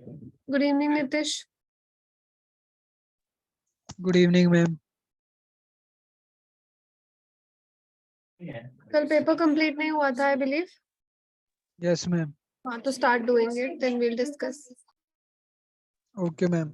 Good evening, Nitish. Good evening, ma'am. कल paper complete नहीं हुआ था, I believe. Yes, ma'am. हाँ, तो start doing it, then we'll discuss. Okay, ma'am.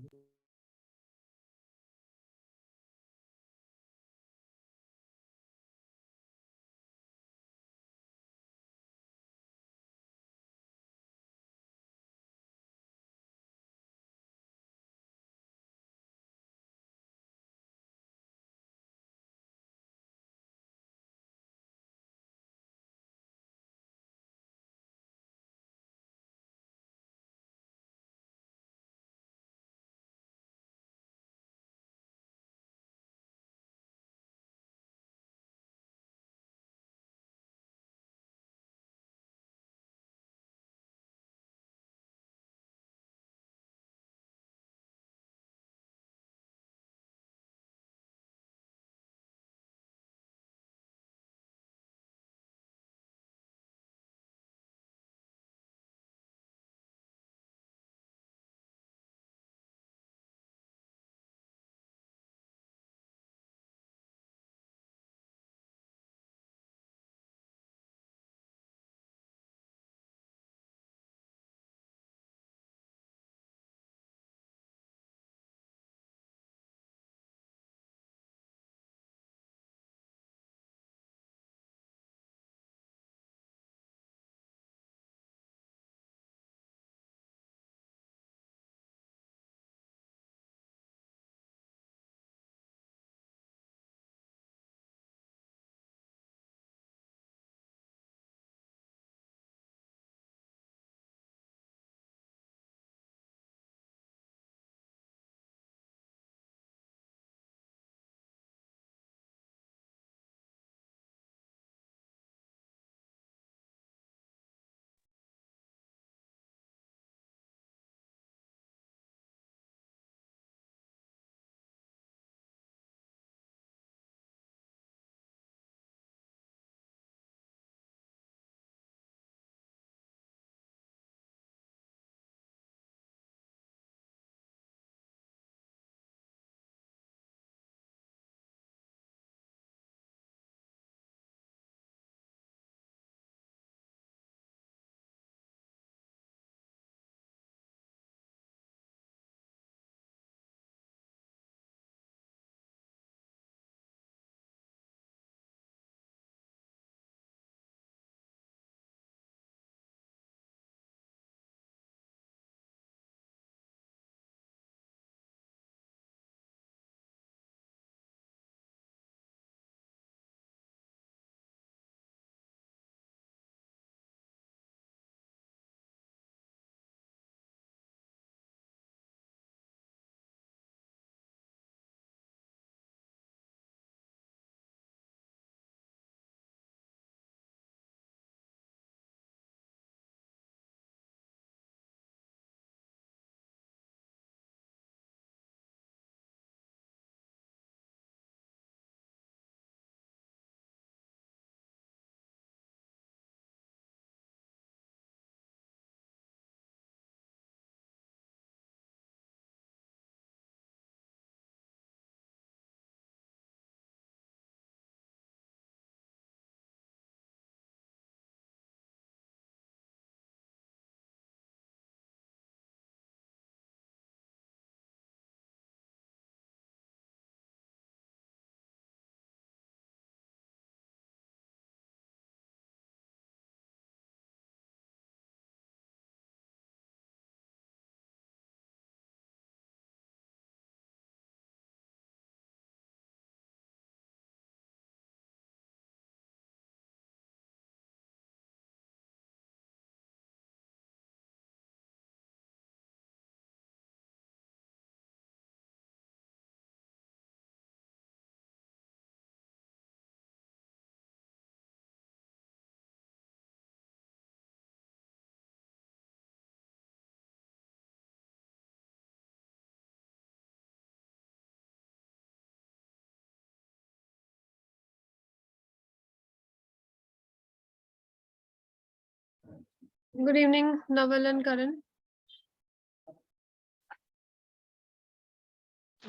Good evening, Naval and Karan.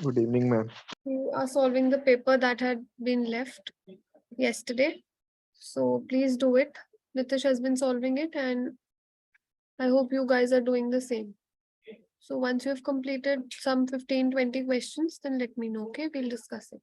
Good evening, ma'am. You are solving the paper that had been left yesterday. So please do it. Nitish has been solving it, and I hope you guys are doing the same. So once you have completed some 15-20 questions, then let me know, okay? We'll discuss it.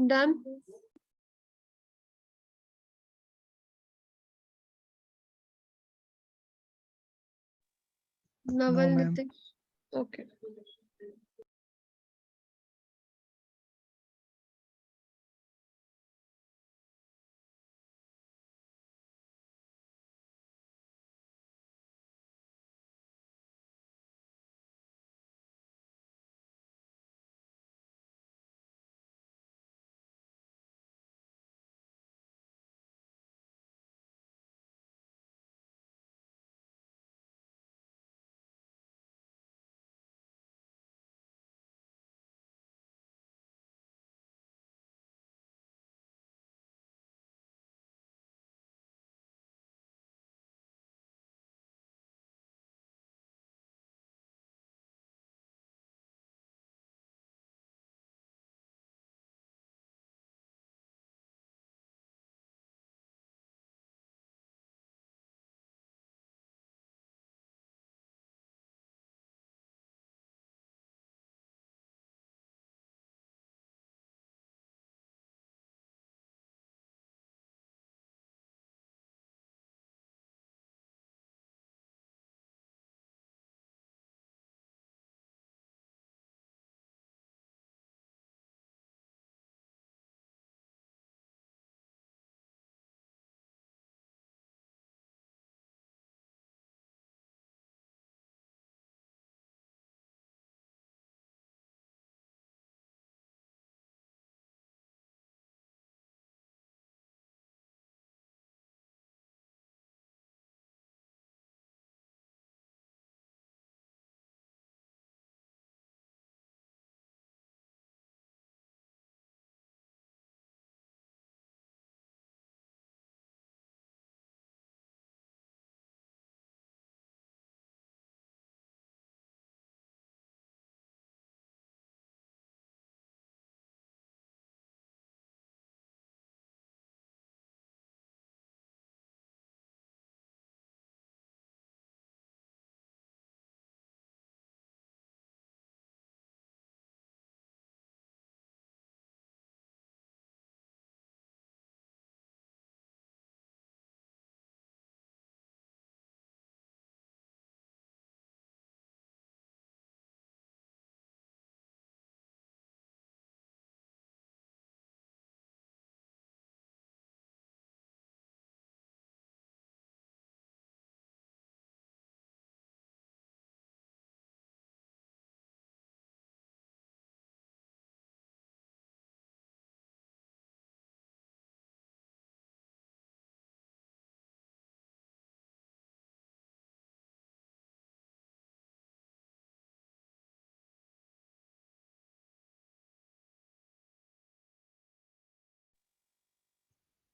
Done? No, Naval, ma'am. Nitish? Okay.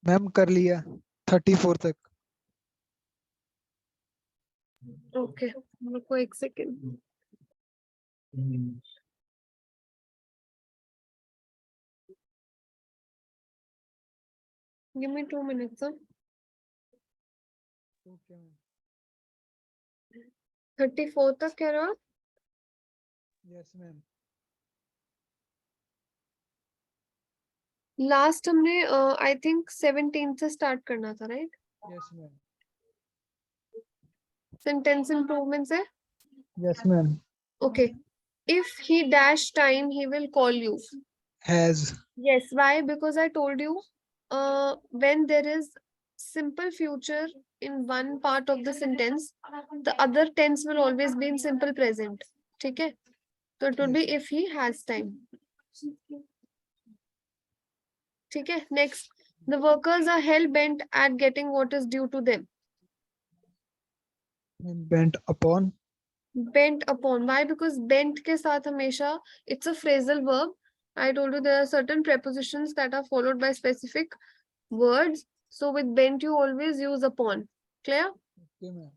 Ma'am कर लिया 34 तक. Okay, रुको एक second. Give me 2 minutes, sir. Okay, ma'am. 34 तक कह रहा. Yes, ma'am. Last हमने I think 17 से स्टार्ट करना था, right? Yes, ma'am. Sentence improvement से. Yes, ma'am. Okay. If he dash time, he will call you. Has. Yes. Why? Because I told you, when there is simple future in one part of the sentence, the other tense will always be in simple present. ठीक है? So it would be Yes. if he has time. ठीक है? Next, the workers are hell bent at getting what is due to them. Ma'am, bent upon. Bent upon. Why? Because bent के साथ हमेशा it's a phrasal verb. I told you there are certain prepositions that are followed by specific words. So with bent you always use upon. Clear? Okay, ma'am.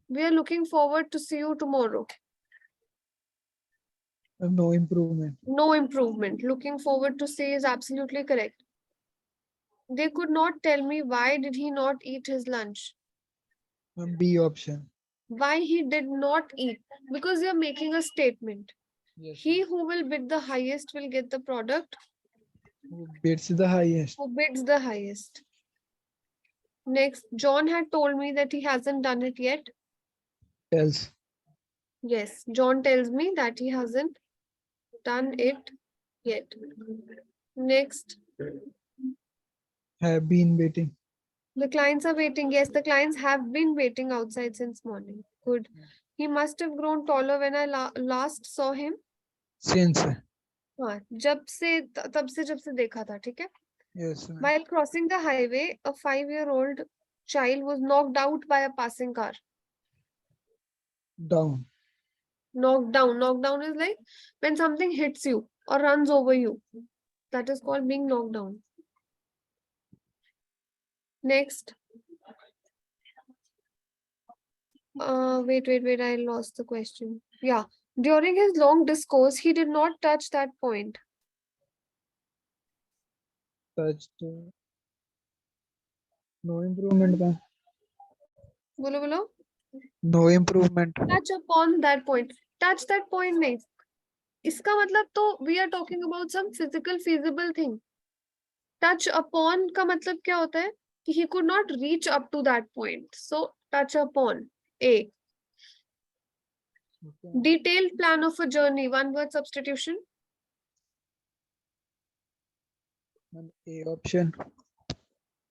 We are looking forward to see you tomorrow. No improvement. No improvement. Looking forward to see is absolutely correct. They could not tell me why did he not eat his lunch. Ma'am, B option. Why he did not eat? Because you're making a statement. Yes. He who will bid the highest will get the product. Who bids the highest? Who bids the highest. Next, John had told me that he hasn't done it yet. Tells. Yes, John tells me that he hasn't done it yet. Next, Have been waiting. the clients are waiting. Yes, the clients have been waiting outside since morning. Good. He must have grown taller when I last saw him. Since. हाँ, तब से जब से देखा था, ठीक है? Yes, ma'am. While crossing the highway, a 5-year-old child was knocked out by a passing car. Down. Knocked down. Knocked down is like when something hits you or runs over you. That is called being knocked down. Next. Wait. I lost the question. Yeah. During his long discourse, he did not touch that point. Touched. No improvement, ma'am. बोलो. No improvement. Touch upon that point. Touch that point नहीं. इसका मतलब तो we are talking about some physical feasible thing. Touch upon का मतलब क्या होता है कि he could not reach up to that point. So touch upon. A. Okay. Detailed plan of a journey. One word substitution. Ma'am, A option.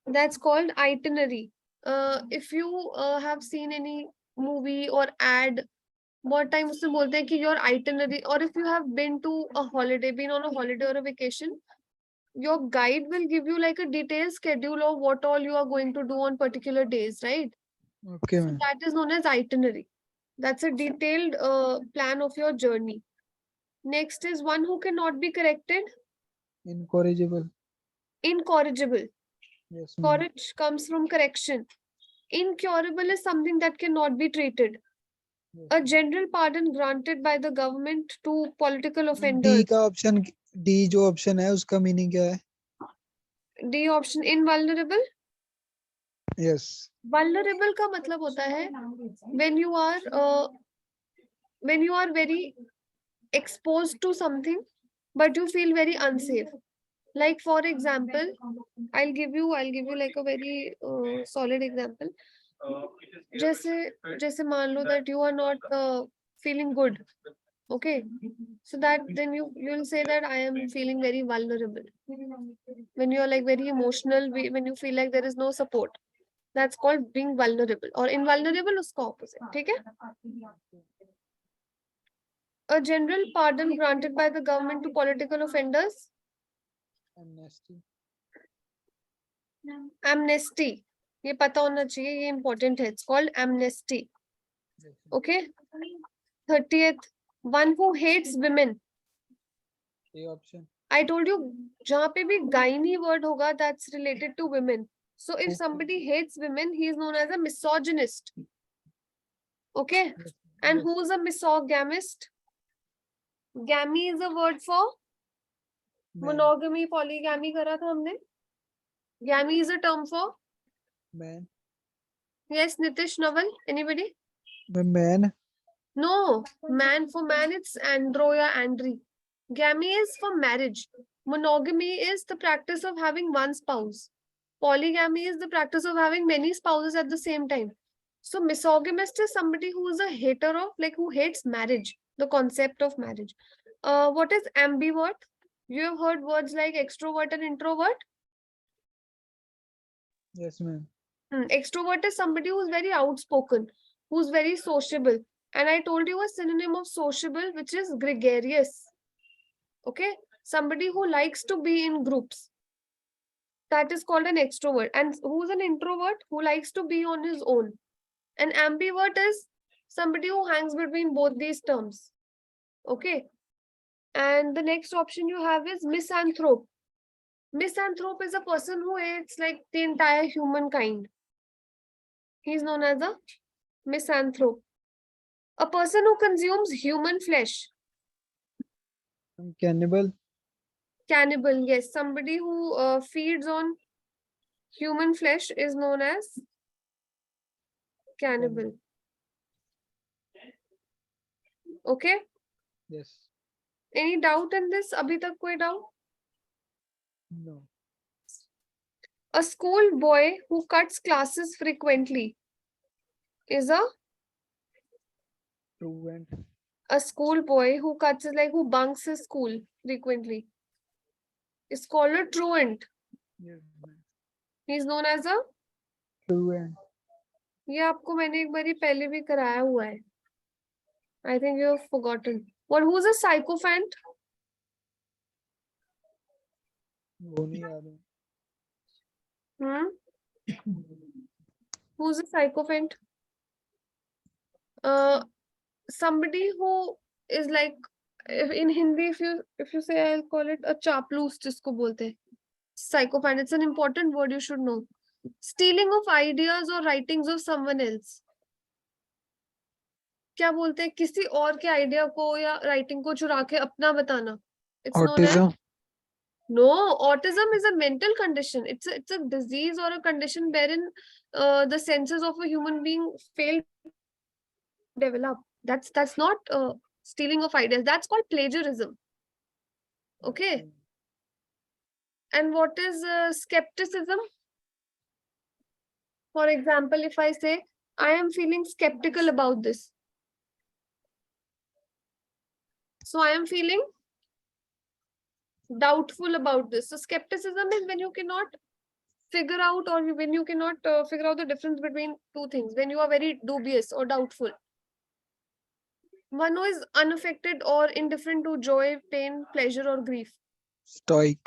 That's called itinerary. If you have seen any movie or ad, बहुत time उससे बोलते हैं कि your itinerary, or if you have been to a holiday, been on a holiday or a vacation, your guide will give you like a detailed schedule of what all you are going to do on particular days, right? Okay, So ma'am. that is known as itinerary. That's a detailed plan of your journey. Next is one who cannot be corrected. Incorrigible. Incorrigible. Yes, ma'am. Courage comes from correction. Incurable is something that cannot be treated. Yes. A general pardon granted by the government to political D offenders. का option D जो option है उसका meaning क्या है? D option, invulnerable. Yes. Vulnerable का मतलब होता है when you are very exposed to something but you feel very unsafe. Like for example, I'll give you like a very solid example. जैसे मान लो that you are not feeling good. Okay, so that then you'll say that I am feeling very vulnerable. When you are like very emotional, when you feel like there is no support, that's called being vulnerable. Or invulnerable उसका opposite. ठीक है? A general pardon granted by the government to political offenders. Amnesty. Amnesty. ये पता होना चाहिए, ये important है. It's called amnesty. Okay. 30th. One who hates women. A option. I told you, जहाँ पे भी gynae word होगा, that's related to women. So if Okay. somebody hates women, he is known as a misogynist. Okay. Yes. And Yes. who's a misogamist? Gamy is a word for Man. monogamy, polygamy करा था हमने. Gamy is a term for. Man. Yes, Nitish, Naval, anybody? Man. No, man, for man it's androya, andri. Gamy is for marriage. Monogamy is the practice of having one spouse. Polygamy is the practice of having many spouses at the same time. So misogamist is somebody who is a hater of, like, who hates marriage, the concept of marriage. What is ambivert? You have heard words like extrovert and introvert. Yes, man. Extrovert is somebody who's very outspoken, who's very sociable. And I told you a synonym of sociable, which is gregarious. Okay. Somebody who likes to be in groups. That is called an extrovert. And who's an introvert? Who likes to be on his own. An ambivert is somebody who hangs between both these terms. Okay. And the next option you have is misanthrope. Misanthrope is a person who hates like the entire humankind. He's known as a misanthrope. A person who consumes human flesh. Cannibal. Cannibal, yes. Somebody who feeds on human flesh is known as cannibal. Okay. Yes. Any doubt in this? Abhi tak koi doubt? No. A school boy who cuts classes frequently is Truant. a school boy who cuts is like who bunks his school frequently. Is called a truant. Yes, man. He is known as a. Truant. ये आपको मैंने एक बारी पहले भी कराया हुआ है. I think you have forgotten. What? Who's a sycophant? वो नहीं याद है. Who's a sycophant? Somebody who is like, in Hindi, if you say, I'll call it a chaplus, जिसको बोलते हैं. Sycophant. It's an important word you should know. Stealing of ideas or writings of someone else. क्या बोलते हैं, किसी और के idea को या राइटिंग को चुरा के अपना बताना. It's known as. Autism. No, autism is a mental condition. It's a disease or a condition wherein the senses of a human being fail to develop. That's not stealing of ideas. That's called plagiarism. Okay. And what is skepticism? For example, if I say, I am feeling skeptical about this. So I am feeling doubtful about this. So skepticism is when you cannot figure out, or when you cannot figure out the difference between two things, when you are very dubious or doubtful. One who is unaffected or indifferent to joy, pain, pleasure, or grief. Stoic.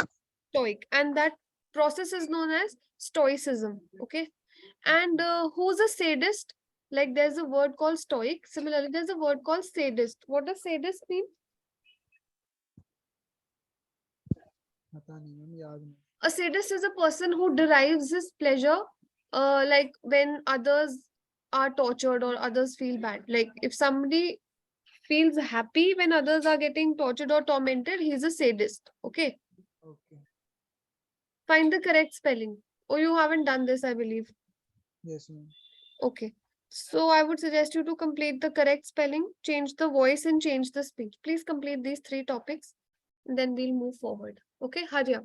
Stoic. And that process is known as stoicism. Okay. And who's a sadist? Like there's a word called stoic. Similarly, there's a word called sadist. What does sadist mean? पता नहीं ma'am याद नहीं. A sadist is a person who derives his pleasure like when others are tortured or others feel bad. Like if somebody feels happy when others are getting tortured or tormented, he's a sadist. Okay. Okay. Find the correct spelling. Oh, you haven't done this, I believe. Yes, ma'am. Okay. So I would suggest you to complete the correct spelling, change the voice and change the speech. Please complete these 3 topics, and then we'll move forward. Okay, hurry up.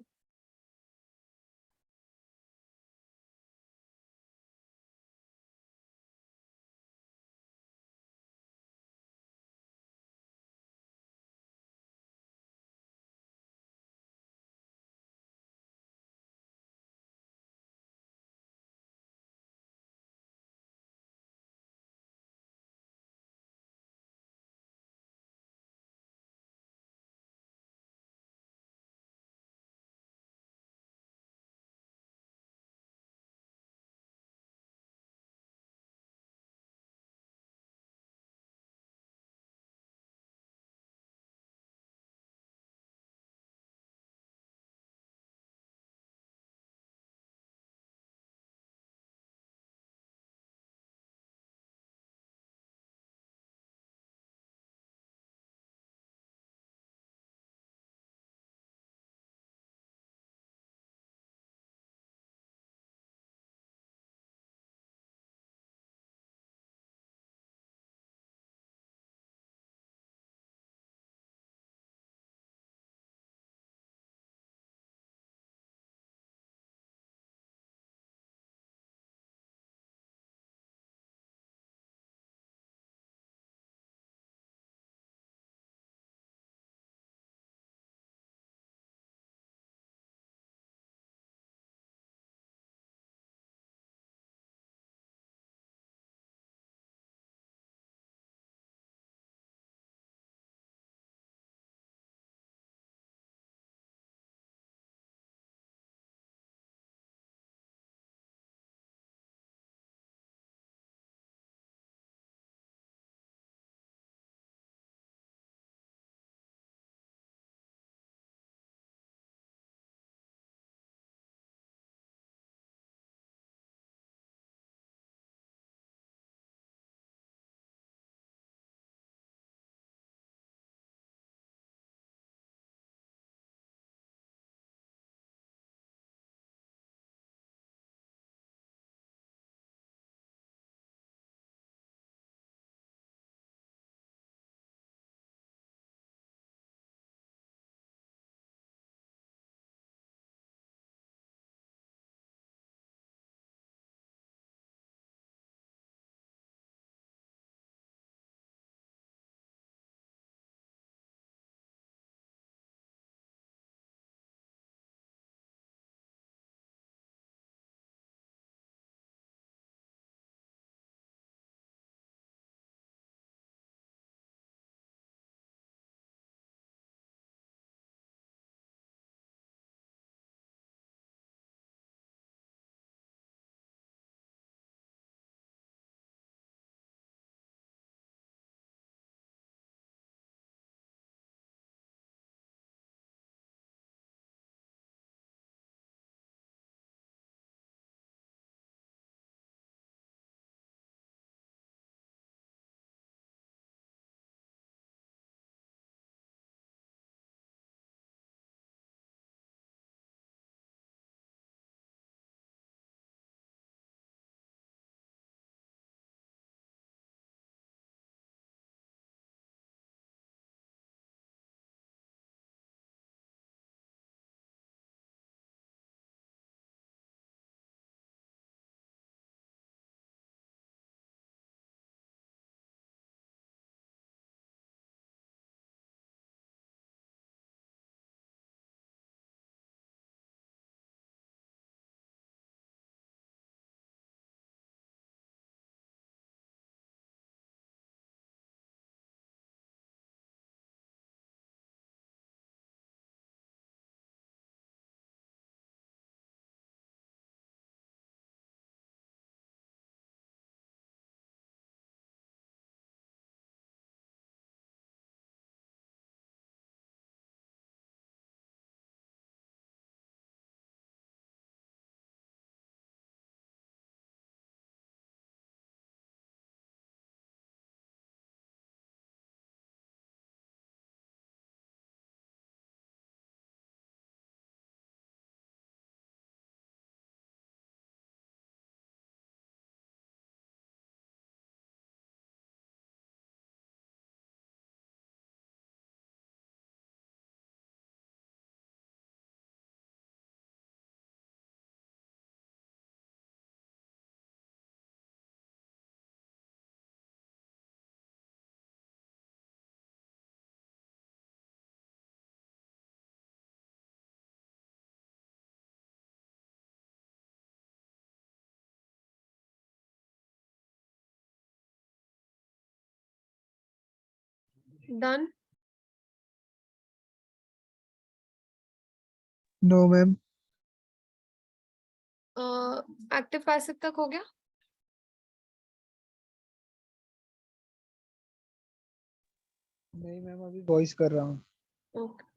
Done. No ma'am. Active passive तक हो गया? नहीं ma'am, अभी voice कर रहा हूँ। Okay.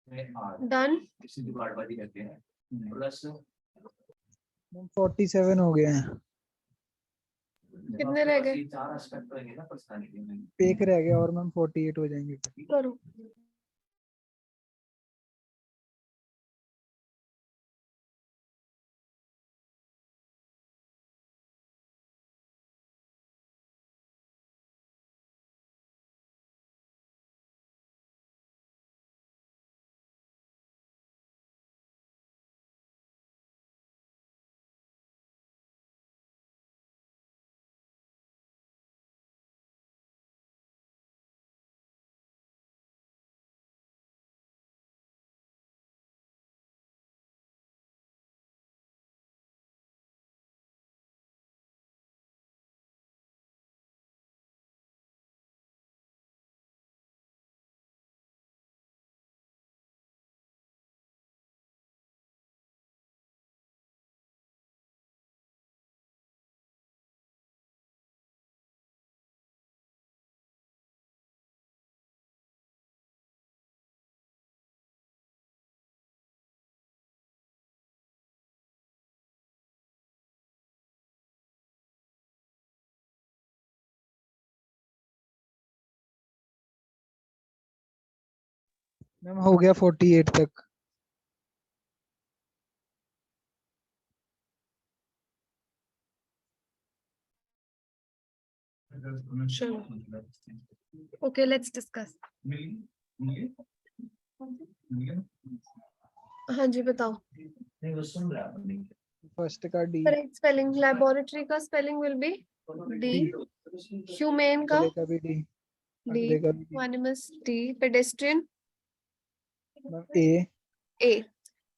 Done. Ma'am 47 हो गए हैं। कितने रह गए? एक रह गया और मैम 48 हो जाएंगे। करो। मैम हो गया 48 तक। चलो। Okay, let's discuss. हाँ जी बताओ। फर्स्ट का डी। Correct spelling. लेबोरेटरी का spelling will be D. Humane का अगले का भी डी। डी। अगले का भी D. Animals D. Pedestrian ma'am A. A.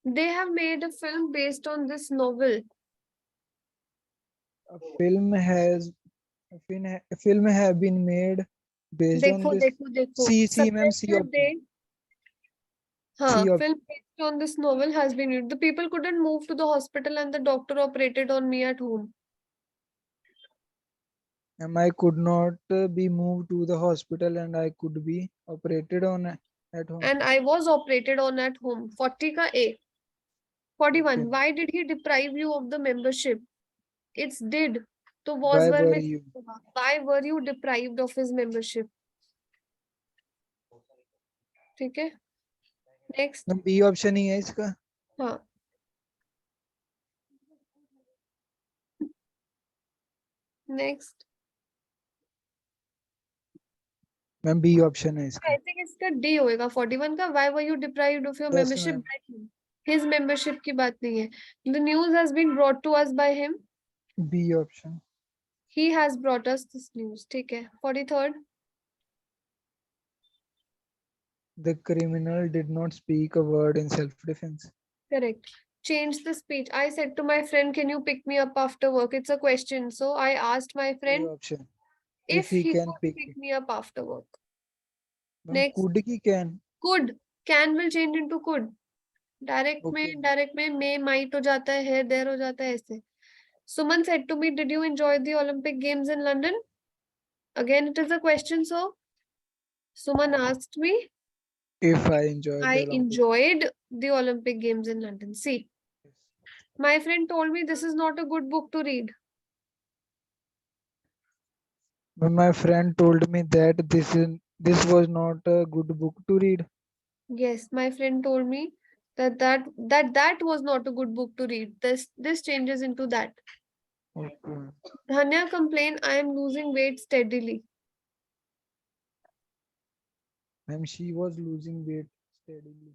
They have made a film based on this novel. Film has film have been made based on देखो this. देखो देखो see ma'am see subject option. they हाँ see film option. based on this novel has been used. The people couldn't move to the hospital and the doctor operated on me at home. I could not be moved to the hospital and I could be operated on at home. And I was operated on at home. 40 ka A. 41. Okay. Why did he deprive you of the membership? It's did. तो was Why were were में you? why were you deprived of his membership? ठीक है next. Ma'am B option ही है इसका। हाँ next. Ma'am B option है इसका। I think इसका डी होएगा 41 का। Why were you deprived of your yes membership ma'am. By him? His membership की बात नहीं है। The news has been brought to us by him. B option. He has brought us this news. ठीक है 43rd। The criminal did not speak a word in self-defense. Correct. Change the speech. I said to my friend, can you pick me up after work? It's a question. So I asked my A friend option. If if he he can could pick. pick me up after work. Ma'am Next. could की can. Could. Can will change into could. Direct Okay. में direct में may might हो जाता है there हो जाता है ऐसे। सुमन said to me, did you enjoy the Olympic Games in London? Again it is a question. So Suman asked me, If I enjoyed the I Olympic. enjoyed the Olympic Games in London. See, my friend told me this is not a good book to read. When my friend told me that this was not a good book to read. Yes, my friend told me that was not a good book to read. This changes into that. Okay. Dhanya complained, I am losing weight steadily. Ma'am, she was losing weight steadily.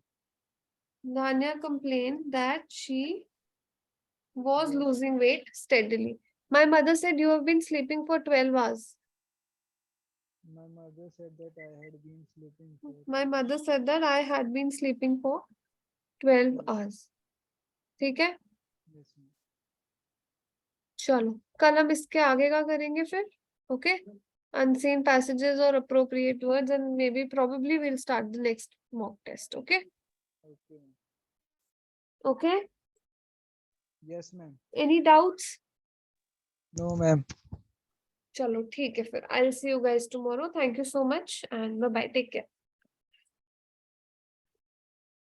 Dhanya complained that she was losing weight steadily. My mother said you have been sleeping for 12 hours. My mother said that I had been sleeping for. My mother said that I had been sleeping for 12 hours. ठीक है Yes, ma'am. चलो कल हम इसके आगे का करेंगे फिर okay unseen passages or appropriate words and maybe probably we'll start the next mock test. Okay. Okay. Okay. Yes, ma'am. Any doubts? No, ma'am. चलो ठीक है फिर I'll see you guys tomorrow. Thank you so much and bye bye. Take care.